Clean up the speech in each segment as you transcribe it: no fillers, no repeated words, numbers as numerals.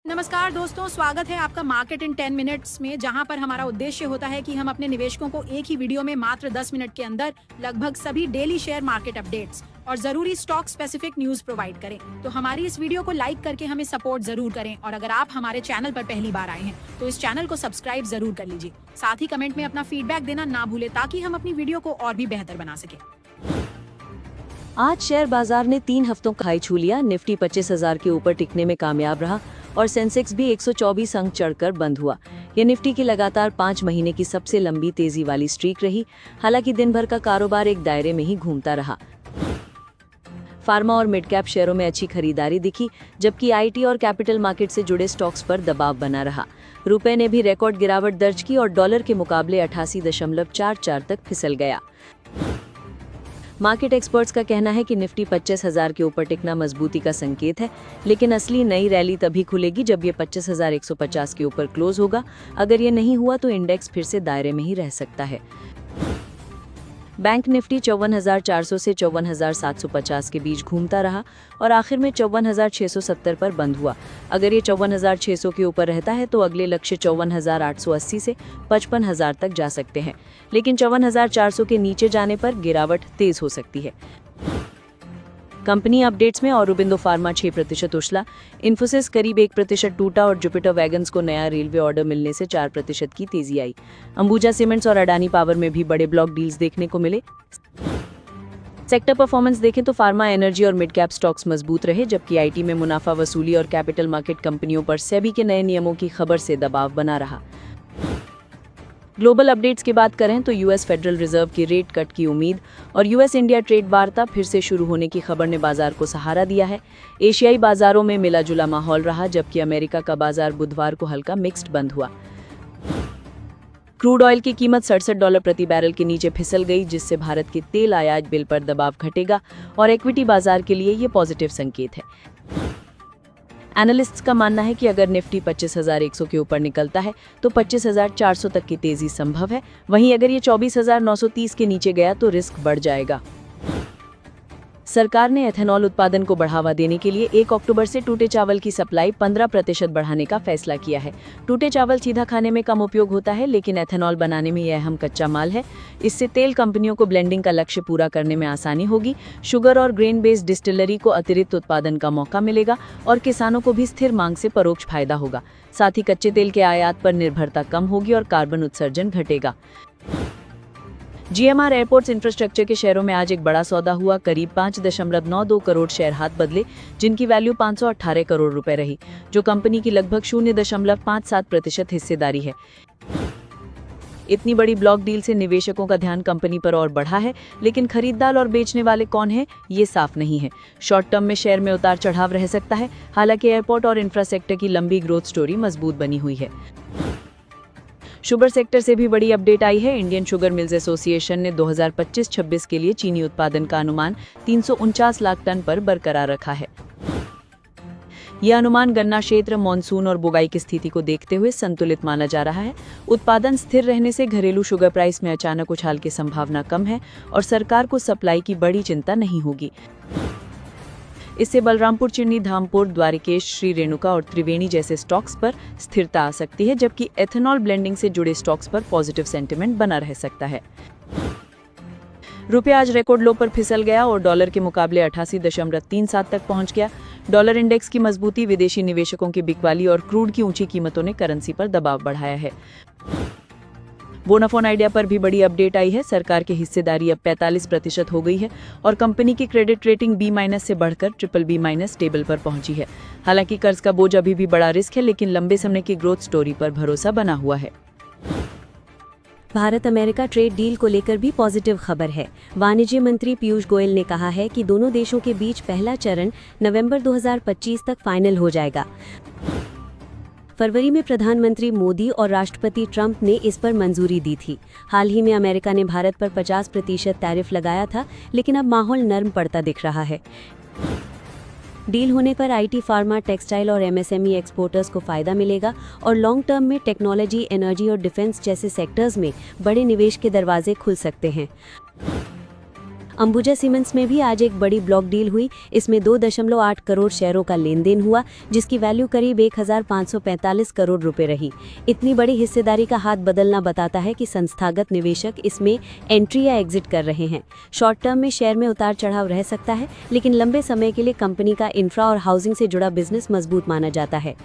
नमस्कार दोस्तों, स्वागत है आपका मार्केट इन 10 मिनट्स में, जहां पर हमारा उद्देश्य होता है कि हम अपने निवेशकों को एक ही वीडियो में मात्र 10 मिनट के अंदर लगभग सभी डेली शेयर मार्केट अपडेट्स और जरूरी स्टॉक स्पेसिफिक न्यूज प्रोवाइड करें। तो हमारी इस वीडियो को लाइक करके हमें सपोर्ट जरूर करें, और अगर आप हमारे चैनल पर पहली बार आए हैं तो इस चैनल को सब्सक्राइब जरूर कर लीजिए। साथ ही कमेंट में अपना फीडबैक देना ना भूले, ताकि हम अपनी वीडियो को और भी बेहतर बना सके। आज शेयर बाजार ने 3 हफ्तों का हाई छू लिया। निफ्टी 25,000 के ऊपर टिकने में कामयाब रहा और सेंसेक्स भी 124 अंक चढ़कर बंद हुआ। यह निफ्टी की लगातार 5 महीने की सबसे लंबी तेजी वाली स्ट्रीक रही। हालांकि दिन भर का कारोबार एक दायरे में ही घूमता रहा। फार्मा और मिड कैप शेयरों में अच्छी खरीदारी दिखी, जबकि आईटी और कैपिटल मार्केट से जुड़े स्टॉक्स पर दबाव बना रहा। रुपए ने भी रिकॉर्ड गिरावट दर्ज की और डॉलर के मुकाबले 88.44 तक फिसल गया। मार्केट एक्सपर्ट्स का कहना है कि निफ्टी 25,000 के ऊपर टिकना मजबूती का संकेत है, लेकिन असली नई रैली तभी खुलेगी जब ये 25,150 के ऊपर क्लोज होगा। अगर ये नहीं हुआ तो इंडेक्स फिर से दायरे में ही रह सकता है। बैंक निफ्टी 54,400 से 54,750 के बीच घूमता रहा और आखिर में 54,670 पर बंद हुआ। अगर ये 54,600 के ऊपर रहता है तो अगले लक्ष्य 54,880 से 55,000 तक जा सकते हैं, लेकिन 54,400 के नीचे जाने पर गिरावट तेज हो सकती है। कंपनी अपडेट्स में औरोबिंदो फार्मा 6% उछला, इन्फोसिस करीब 1% टूटा और जुपिटर वैगन्स को नया रेलवे ऑर्डर मिलने से 4% की तेजी आई। अंबुजा सीमेंट्स और अडानी पावर में भी बड़े ब्लॉक डील्स देखने को मिले। सेक्टर परफॉर्मेंस देखें तो फार्मा, एनर्जी और मिड कैप स्टॉक्स मजबूत रहे, जबकि आईटी में मुनाफा वसूली और कैपिटल मार्केट कंपनियों पर सेबी के नए नियमों की खबर से दबाव बना रहा। ग्लोबल अपडेट्स की बात करें तो यूएस फेडरल रिजर्व की रेट कट की उम्मीद और यूएस इंडिया ट्रेड वार्ता फिर से शुरू होने की खबर ने बाजार को सहारा दिया है। एशियाई बाजारों में मिला जुला माहौल रहा, जबकि अमेरिका का बाजार बुधवार को हल्का मिक्स्ड बंद हुआ। क्रूड ऑयल की कीमत $67 प्रति बैरल के नीचे फिसल गई, जिससे भारत के तेल आयात बिल पर दबाव घटेगा और इक्विटी बाजार के लिए ये पॉजिटिव संकेत है। एनालिस्ट्स का मानना है कि अगर निफ्टी 25,100 के ऊपर निकलता है तो 25,400 तक की तेजी संभव है। वहीं अगर ये 24,930 के नीचे गया तो रिस्क बढ़ जाएगा। सरकार ने एथेनॉल उत्पादन को बढ़ावा देने के लिए 1 अक्टूबर से टूटे चावल की सप्लाई 15% बढ़ाने का फैसला किया है। टूटे चावल सीधा खाने में कम उपयोग होता है, लेकिन एथेनॉल बनाने में यह अहम कच्चा माल है। इससे तेल कंपनियों को ब्लेंडिंग का लक्ष्य पूरा करने में आसानी होगी। शुगर और ग्रेन बेस्ड डिस्टिलरी को अतिरिक्त उत्पादन का मौका मिलेगा और किसानों को भी स्थिर मांग से परोक्ष फायदा होगा। साथ ही कच्चे तेल के आयात पर निर्भरता कम होगी और कार्बन उत्सर्जन घटेगा। जीएमआर एयरपोर्ट्स इंफ्रास्ट्रक्चर के शेयरों में आज एक बड़ा सौदा हुआ। करीब 5.92 करोड़ शेयर हाथ बदले, जिनकी वैल्यू 518 करोड़ रुपए रही, जो कंपनी की लगभग 0.57% हिस्सेदारी है। इतनी बड़ी ब्लॉक डील से निवेशकों का ध्यान कंपनी पर और बढ़ा है, लेकिन खरीददार और बेचने वाले कौन हैं, ये साफ नहीं है। शॉर्ट टर्म में शेयर में उतार चढ़ाव रह सकता है। हालांकि एयरपोर्ट और इंफ्रास्ट्रक्चर की लंबी ग्रोथ स्टोरी मजबूत बनी हुई है। शुगर सेक्टर से भी बड़ी अपडेट आई है। इंडियन शुगर मिल्स एसोसिएशन ने 2025-26 के लिए चीनी उत्पादन का अनुमान 349 लाख टन पर बरकरार रखा है। यह अनुमान गन्ना क्षेत्र, मॉनसून और बुआई की स्थिति को देखते हुए संतुलित माना जा रहा है। उत्पादन स्थिर रहने से घरेलू शुगर प्राइस में अचानक उछाल की संभावना कम है और सरकार को सप्लाई की बड़ी चिंता नहीं होगी। इससे बलरामपुर, चिन्नी, धामपुर, द्वारिकेश, श्री रेणुका और त्रिवेणी जैसे स्टॉक्स पर स्थिरता आ सकती है, जबकि एथेनॉल ब्लेंडिंग से जुड़े स्टॉक्स पर पॉजिटिव सेंटिमेंट बना रह सकता है। रुपया आज रिकॉर्ड लो पर फिसल गया और डॉलर के मुकाबले 88.37 तक पहुंच गया। डॉलर इंडेक्स की मजबूती, विदेशी निवेशकों की बिकवाली और क्रूड की ऊंची कीमतों ने करेंसी पर दबाव बढ़ाया है। वोडाफोन आइडिया पर भी बड़ी अपडेट आई है। सरकार की हिस्सेदारी अब 45% हो गई है और कंपनी की क्रेडिट रेटिंग B- से बढ़कर BBB- स्टेबल पर पहुंची है। हालांकि कर्ज का बोझ अभी भी बड़ा रिस्क है, लेकिन लंबे समय की ग्रोथ स्टोरी पर भरोसा बना हुआ है। भारत अमेरिका ट्रेड डील को लेकर भी पॉजिटिव खबर है। वाणिज्य मंत्री पीयूष गोयल ने कहा है कि दोनों देशों के बीच पहला चरण नवंबर 2025 तक फाइनल हो जाएगा। फरवरी में प्रधानमंत्री मोदी और राष्ट्रपति ट्रंप ने इस पर मंजूरी दी थी। हाल ही में अमेरिका ने भारत पर 50% टैरिफ लगाया था, लेकिन अब माहौल नरम पड़ता दिख रहा है। डील होने पर आईटी, फार्मा, टेक्सटाइल और एमएसएमई एक्सपोर्टर्स को फायदा मिलेगा और लॉन्ग टर्म में टेक्नोलॉजी, एनर्जी और डिफेंस जैसे सेक्टर्स में बड़े निवेश के दरवाजे खुल सकते हैं। अंबुजा सीमेंट्स में भी आज एक बड़ी ब्लॉक डील हुई। इसमें 2.8 करोड़ शेयरों का लेन देन हुआ, जिसकी वैल्यू करीब 1545 करोड़ रुपए रही। इतनी बड़ी हिस्सेदारी का हाथ बदलना बताता है कि संस्थागत निवेशक इसमें एंट्री या एग्जिट कर रहे हैं। शॉर्ट टर्म में शेयर में उतार चढ़ाव रह सकता है, लेकिन लंबे समय के लिए कंपनी का इंफ्रा और हाउसिंग से जुड़ा बिजनेस मजबूत माना जाता है।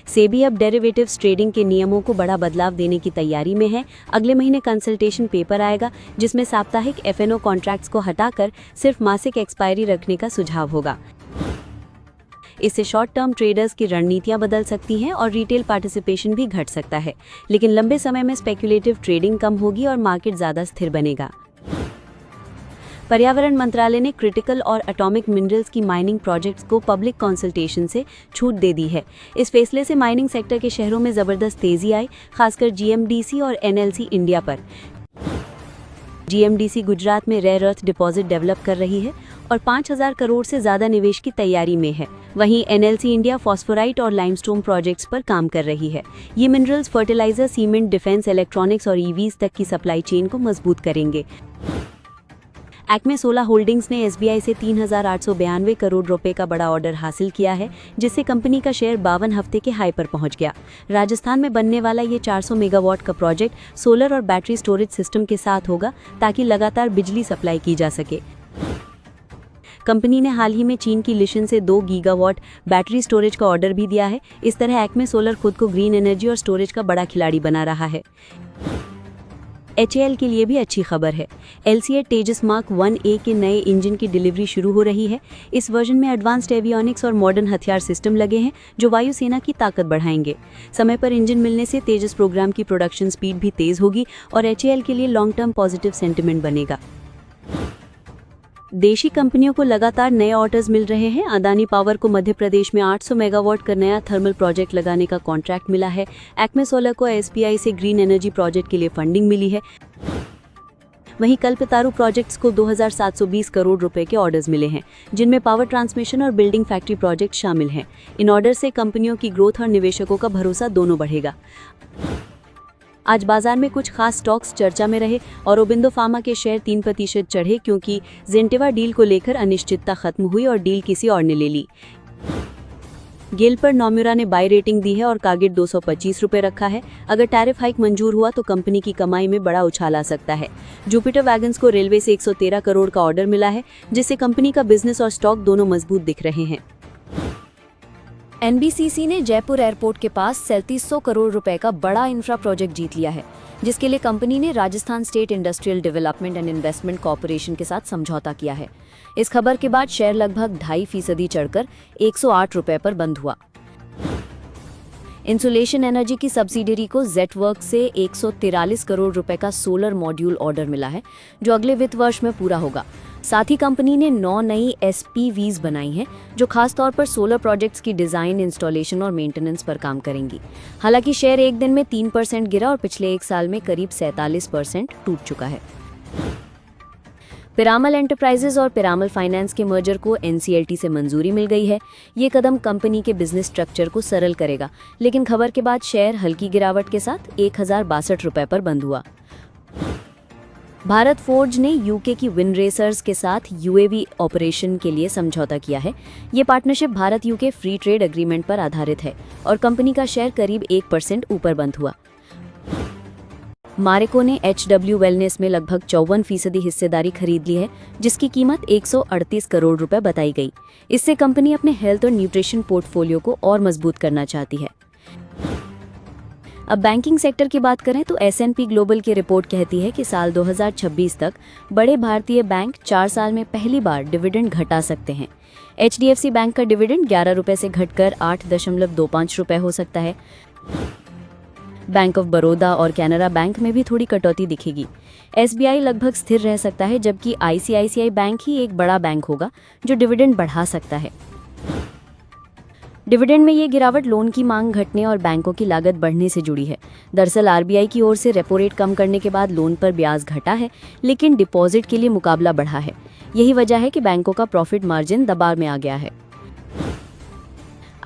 सेबी अब डेरिवेटिव्स ट्रेडिंग के नियमों को बड़ा बदलाव देने की तैयारी में है। अगले महीने कंसल्टेशन पेपर आएगा, जिसमें साप्ताहिक एफएनओ कॉन्ट्रैक्ट्स को हटाकर सिर्फ मासिक एक्सपायरी रखने का सुझाव होगा। इससे शॉर्ट टर्म ट्रेडर्स की रणनीतियां बदल सकती हैं और रिटेल पार्टिसिपेशन भी घट सकता है, लेकिन लंबे समय में स्पेक्युलेटिव ट्रेडिंग कम होगी और मार्केट ज़्यादा स्थिर बनेगा। पर्यावरण मंत्रालय ने क्रिटिकल और एटॉमिक मिनरल्स की माइनिंग प्रोजेक्ट्स को पब्लिक कंसल्टेशन से छूट दे दी है। इस फैसले से माइनिंग सेक्टर के शहरों में ज़बरदस्त तेजी आई, खासकर जीएमडीसी और एनएलसी इंडिया पर। जीएमडीसी गुजरात में रेयर अर्थ डिपॉजिट डेवलप कर रही है और 5000 करोड़ से ज़्यादा निवेश की तैयारी में है। वहीं एनएलसी इंडिया फॉस्फोराइट और लाइमस्टोन प्रोजेक्ट्स पर काम कर रही है। ये minerals fertiliser, cement, defence, electronics और ईवीज तक की सप्लाई चेन को मजबूत करेंगे। एक्मे सोलर होल्डिंग्स ने एसबीआई से 3892 करोड़ रुपए का बड़ा ऑर्डर हासिल किया है, जिससे कंपनी का शेयर 52 हफ्ते के हाई पर पहुंच गया। राजस्थान में बनने वाला ये 400 मेगावाट का प्रोजेक्ट सोलर और बैटरी स्टोरेज सिस्टम के साथ होगा, ताकि लगातार बिजली सप्लाई की जा सके। कंपनी ने हाल ही में चीन की लिशन से 2 गीगावाट बैटरी स्टोरेज का ऑर्डर भी दिया है। इस तरह एक्मे सोलर खुद को ग्रीन एनर्जी और स्टोरेज का बड़ा खिलाड़ी बना रहा है। HAL के लिए भी अच्छी खबर है। LCA तेजस मार्क 1A के नए इंजन की डिलीवरी शुरू हो रही है। इस वर्जन में एडवांस्ड एवियोनिक्स और मॉडर्न हथियार सिस्टम लगे हैं, जो वायुसेना की ताकत बढ़ाएंगे। समय पर इंजन मिलने से तेजस प्रोग्राम की प्रोडक्शन स्पीड भी तेज होगी और HAL के लिए लॉन्ग टर्म पॉजिटिव सेंटिमेंट बनेगा। देशी कंपनियों को लगातार नए ऑर्डर्स मिल रहे हैं। अदानी पावर को मध्य प्रदेश में 800 मेगावाट का नया थर्मल प्रोजेक्ट लगाने का कॉन्ट्रैक्ट मिला है। एक्मे सोलर को SBI से ग्रीन एनर्जी प्रोजेक्ट के लिए फंडिंग मिली है। वहीं कल्पतारू प्रोजेक्ट्स को 2720 करोड़ रुपए के ऑर्डर्स मिले हैं, जिनमें पावर ट्रांसमिशन और बिल्डिंग फैक्ट्री प्रोजेक्ट शामिल हैं। इन ऑर्डर से कंपनियों की ग्रोथ और निवेशकों का भरोसा दोनों बढ़ेगा। आज बाजार में कुछ खास स्टॉक्स चर्चा में रहे। औरोबिंदो फार्मा के शेयर 3% चढ़े, क्योंकि जेंटेवा डील को लेकर अनिश्चितता खत्म हुई और डील किसी और ने ले ली। गेल पर नोम्यूरा ने बाय रेटिंग दी है और टारगेट 225 रुपए रखा है। अगर टैरिफ हाइक मंजूर हुआ तो कंपनी की कमाई में बड़ा उछाल आ सकता है। जुपिटर वैगन्स को रेलवे से 113 करोड़ का ऑर्डर मिला है, जिससे कंपनी का बिजनेस और स्टॉक दोनों मजबूत दिख रहे हैं। एनबीसीसी ने जयपुर एयरपोर्ट के पास 3700 करोड़ रुपए का बड़ा इंफ्रा प्रोजेक्ट जीत लिया है, जिसके लिए कंपनी ने Rajasthan state industrial development and investment corporation के साथ समझौता किया है। इस खबर के बाद शेयर लगभग 2.5% चढ़कर 108 रुपए पर बंद हुआ। इंसुलेशन एनर्जी की सब्सिडरी को जेटवर्क से 143 करोड़ रुपए का सोलर मॉड्यूल ऑर्डर मिला है, जो अगले वित्त वर्ष में पूरा होगा। साथ ही कंपनी ने 9 नई SPVs बनाई हैं, जो खास तौर पर सोलर प्रोजेक्ट्स की डिजाइन, इंस्टॉलेशन और मेंटेनेंस पर काम करेंगी। हालांकि शेयर एक दिन में 3% गिरा और पिछले एक साल में करीब 47% टूट चुका है। पिरामल एंटरप्राइजेज और पिरामल फाइनेंस के मर्जर को NCLT से मंजूरी मिल गई है। ये कदम कंपनी के बिजनेस स्ट्रक्चर को सरल करेगा, लेकिन खबर के बाद शेयर हल्की गिरावट के साथ 1062 रुपए पर बंद हुआ। भारत फोर्ज ने UK की विन रेसर्स के साथ UAV ऑपरेशन के लिए समझौता किया है। ये partnership Bharat UK free trade agreement पर आधारित है और कंपनी का शेयर करीब 1% ऊपर बंद हुआ। मारेको ने HW वेलनेस में लगभग 54% हिस्सेदारी खरीद ली है, जिसकी कीमत 138 करोड़ रुपए बताई गई। इससे कंपनी अपने हेल्थ और न्यूट्रिशन पोर्टफोलियो को और मजबूत करना चाहती है। अब बैंकिंग सेक्टर की बात करें तो S&P ग्लोबल की रिपोर्ट कहती है कि साल 2026 तक बड़े भारतीय बैंक 4 साल में पहली बार डिविडेंड घटा सकते हैं। HDFC बैंक का डिविडेंड 11 रुपए से घटकर 8.25 रुपए हो सकता है। बैंक ऑफ बड़ौदा और कैनरा बैंक में भी थोड़ी कटौती दिखेगी। SBI लगभग स्थिर रह सकता है, जबकि ICICI बैंक ही एक बड़ा बैंक होगा जो डिविडेंड बढ़ा सकता है। डिविडेंड में ये गिरावट लोन की मांग घटने और बैंकों की लागत बढ़ने से जुड़ी है। दरअसल RBI की ओर से रेपो रेट कम करने के बाद लोन पर ब्याज घटा है, लेकिन डिपॉजिट के लिए मुकाबला बढ़ा है। यही वजह है कि बैंकों का प्रॉफिट मार्जिन दबाव में आ गया है।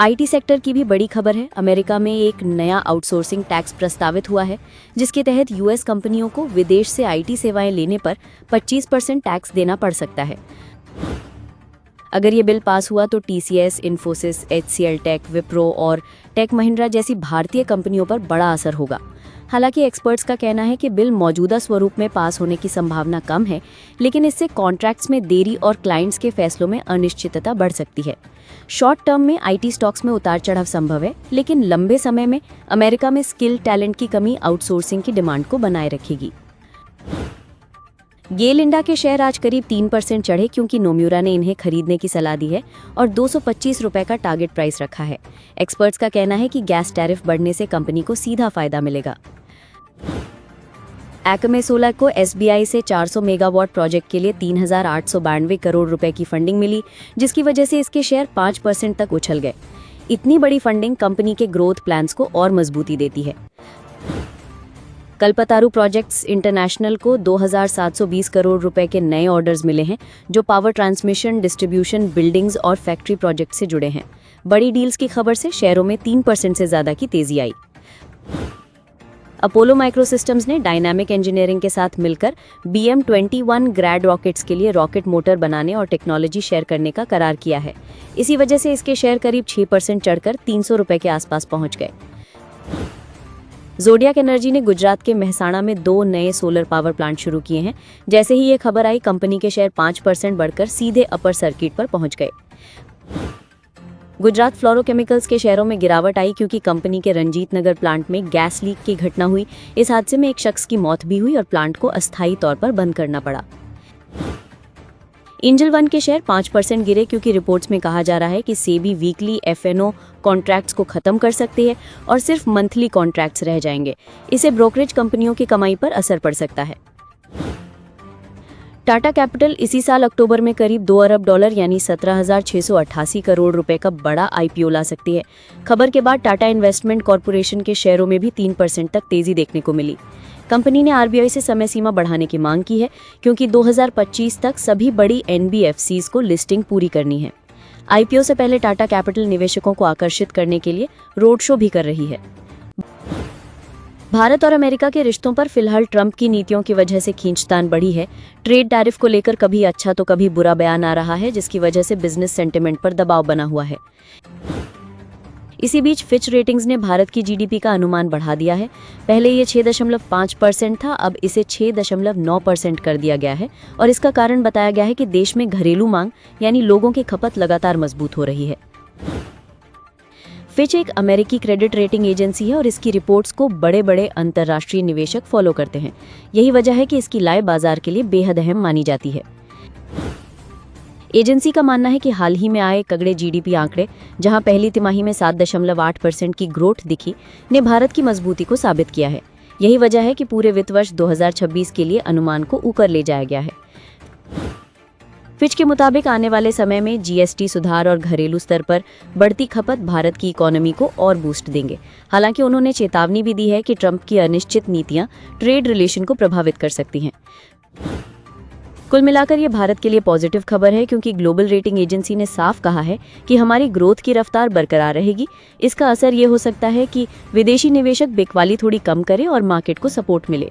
आईटी सेक्टर की भी बड़ी खबर है। अमेरिका में एक नया आउटसोर्सिंग टैक्स प्रस्तावित हुआ है, जिसके तहत यूएस कंपनियों को विदेश से आईटी सेवाएं लेने पर 25% टैक्स देना पड़ सकता है। अगर ये बिल पास हुआ तो TCS, Infosys, HCL Tech, Wipro और टेक महिंद्रा जैसी भारतीय कंपनियों पर बड़ा असर होगा। हालांकि एक्सपर्ट्स का कहना है कि बिल मौजूदा स्वरूप में पास होने की संभावना कम है, लेकिन इससे कॉन्ट्रैक्ट्स में देरी और क्लाइंट्स के फैसलों में अनिश्चितता बढ़ सकती है। शॉर्ट टर्म में आईटी स्टॉक्स में उतार चढ़ाव संभव है, लेकिन लंबे समय में अमेरिका में स्किल टैलेंट की कमी आउटसोर्सिंग की डिमांड को बनाए रखेगी। गेल इंडिया के शेयर आज करीब 3% चढ़े, क्योंकि नोम्यूरा ने इन्हें खरीदने की सलाह दी है और 225 रुपए का टारगेट प्राइस रखा है। एक्सपर्ट्स का कहना है कि गैस टैरिफ बढ़ने से कंपनी को सीधा फायदा मिलेगा। एक्मे सोलर को एसबीआई से 400 मेगावाट प्रोजेक्ट के लिए 3,892 करोड़ रुपए की फंडिंग मिली, जिसकी वजह से इसके शेयर 5% तक उछल गए। इतनी बड़ी फंडिंग कंपनी के ग्रोथ प्लान्स को और मजबूती देती है। कल्पतारू प्रोजेक्ट्स इंटरनेशनल को 2,720 करोड़ रुपए के नए ऑर्डर्स मिले हैं, जो पावर ट्रांसमिशन, डिस्ट्रीब्यूशन, बिल्डिंग्स और फैक्ट्री प्रोजेक्ट से जुड़े हैं। बड़ी डील्स की खबर से शेयरों में 3% से ज्यादा की तेजी आई। अपोलो माइक्रोसिस्टम्स ने डायनामिक इंजीनियरिंग के साथ मिलकर BM-21 ग्रैड रॉकेट्स के लिए रॉकेट मोटर बनाने और टेक्नोलॉजी शेयर करने का करार किया है। इसी वजह से इसके शेयर करीब 6% चढ़कर 300 रुपए के आसपास पहुंच गए। जोडियाक एनर्जी ने गुजरात के मेहसाणा में 2 नए सोलर पावर प्लांट शुरू किए हैं। जैसे ही ये खबर आई, कंपनी के शेयर 5% बढ़कर सीधे अपर सर्किट पर पहुंच गए। गुजरात फ्लोरोकेमिकल्स के शेयरों में गिरावट आई, क्योंकि कंपनी के रंजीत नगर प्लांट में गैस लीक की घटना हुई। इस हादसे में एक शख्स की मौत भी हुई और प्लांट को अस्थायी तौर पर बंद करना पड़ा। एंजल वन के शेयर 5% गिरे, क्योंकि रिपोर्ट्स में कहा जा रहा है कि सेबी वीकली एफएनओ कॉन्ट्रैक्ट्स को खत्म कर सकती है और सिर्फ मंथली कॉन्ट्रैक्ट्स रह जाएंगे। इससे ब्रोकरेज कंपनियों की कमाई पर असर पड़ सकता है। टाटा कैपिटल इसी साल अक्टूबर में करीब $2 अरब यानी 17,688 करोड़ रुपए का बड़ा आईपीओ ला सकती है। खबर के बाद टाटा इन्वेस्टमेंट कॉरपोरेशन के शेयरों में भी 3% तक तेजी देखने को मिली। कंपनी ने आरबीआई से समय सीमा बढ़ाने की मांग की है, क्योंकि 2025 तक सभी बड़ी एनबीएफसीज को लिस्टिंग पूरी करनी है। आईपीओ से पहले टाटा कैपिटल निवेशकों को आकर्षित करने के लिए रोड शो भी कर रही है। भारत और अमेरिका के रिश्तों पर फिलहाल ट्रंप की नीतियों की वजह से खींचतान बढ़ी है। ट्रेड टैरिफ को लेकर कभी अच्छा तो कभी बुरा बयान आ रहा है, जिसकी वजह से बिजनेस सेंटिमेंट पर दबाव बना हुआ है। इसी बीच फिच रेटिंग्स ने भारत की जीडीपी का अनुमान बढ़ा दिया है। पहले ये 6.5% था, अब इसे 6.9% कर दिया गया है और इसका कारण बताया गया है कि देश में घरेलू मांग यानी लोगों की खपत लगातार मजबूत हो रही है। फिच एक अमेरिकी क्रेडिट रेटिंग एजेंसी है और इसकी रिपोर्ट्स को बड़े बड़े अंतर्राष्ट्रीय निवेशक फॉलो करते हैं। यही वजह है कि इसकी लाए बाजार के लिए बेहद अहम मानी जाती है। एजेंसी का मानना है कि हाल ही में आए तगड़े जीडीपी आंकड़े, जहां पहली तिमाही में 7.8% की ग्रोथ दिखी, ने भारत की मजबूती को साबित किया है। यही वजह है कि पूरे वित्त वर्ष 2026 के लिए अनुमान को ऊपर ले जाया गया है। फिच के मुताबिक आने वाले समय में जीएसटी सुधार और घरेलू स्तर पर बढ़ती खपत भारत की इकोनॉमी को और बूस्ट देंगे। हालांकि उन्होंने चेतावनी भी दी है कि ट्रंप की अनिश्चित नीतियां ट्रेड रिलेशन को प्रभावित कर सकती हैं। कुल मिलाकर ये भारत के लिए पॉजिटिव खबर है, क्योंकि ग्लोबल रेटिंग एजेंसी ने साफ कहा है कि हमारी ग्रोथ की रफ्तार बरकरार रहेगी। इसका असर ये हो सकता है कि विदेशी निवेशक बिकवाली थोड़ी कम करें और मार्केट को सपोर्ट मिले।